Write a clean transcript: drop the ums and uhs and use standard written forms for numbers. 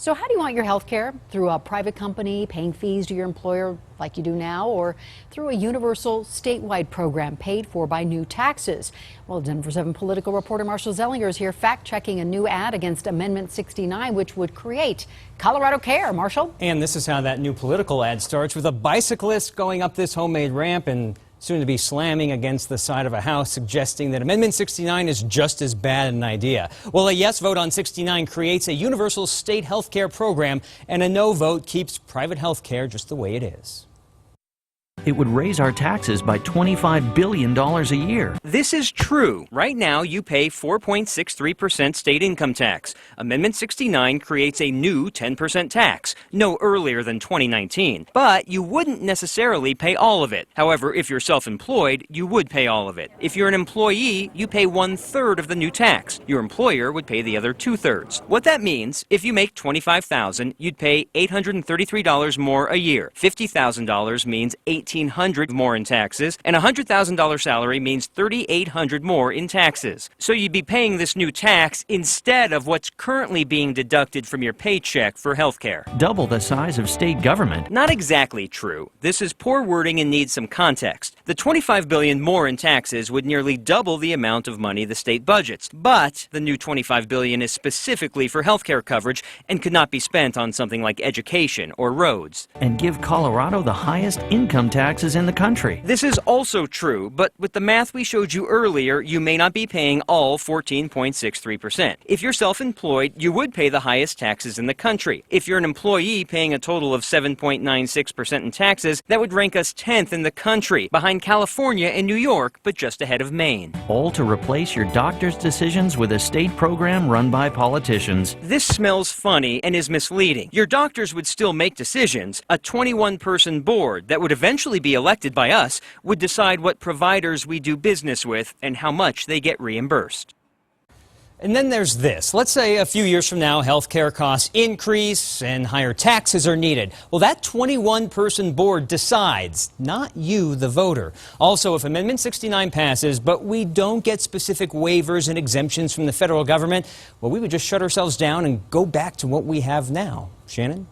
So how do you want your health care? Through a private company paying fees to your employer like you do now, or through a universal statewide program paid for by new taxes? Well, Denver 7 political reporter Marshall Zellinger is here fact-checking a new ad against Amendment 69, which would create Colorado Care. Marshall? And this is how that new political ad starts, with a bicyclist going up this homemade ramp and soon to be slamming against the side of a house, suggesting that Amendment 69 is just as bad an idea. Well, a yes vote on 69 creates a universal state health care program, and a no vote keeps private health care just the way it is. It would raise our taxes by $25 billion a year. This is true. Right now, you pay 4.63% state income tax. Amendment 69 creates a new 10% tax, no earlier than 2019. But you wouldn't necessarily pay all of it. However, if you're self-employed, you would pay all of it. If you're an employee, you pay 1/3 of the new tax. Your employer would pay the other 2/3. What that means, if you make $25,000, you'd pay $833 more a year. $50,000 means $1,800 more in taxes, and a $100,000 salary means $3,800 more in taxes. So you'd be paying this new tax instead of what's currently being deducted from your paycheck for health care. Double the size of state government. Not exactly true. This is poor wording and needs some context. The $25 billion more in taxes would nearly double the amount of money the state budgets. But the new $25 billion is specifically for health care coverage and could not be spent on something like education or roads. And give Colorado the highest income taxes in the country. This is also true, but with the math we showed you earlier, you may not be paying all 14.63%. If you're self-employed, you would pay the highest taxes in the country. If you're an employee paying a total of 7.96% in taxes, that would rank us 10th in the country, behind California and New York, but just ahead of Maine. All to replace your doctor's decisions with a state program run by politicians. This smells funny and is misleading. Your doctors would still make decisions. A 21-person board that would eventually be elected by us would decide what providers we do business with and how much they get reimbursed. And then there's this. Let's say a few years from now, health care costs increase and higher taxes are needed. Well, that 21-person board decides, not you, the voter. Also, if Amendment 69 passes, but we don't get specific waivers and exemptions from the federal government, well, we would just shut ourselves down and go back to what we have now. Shannon?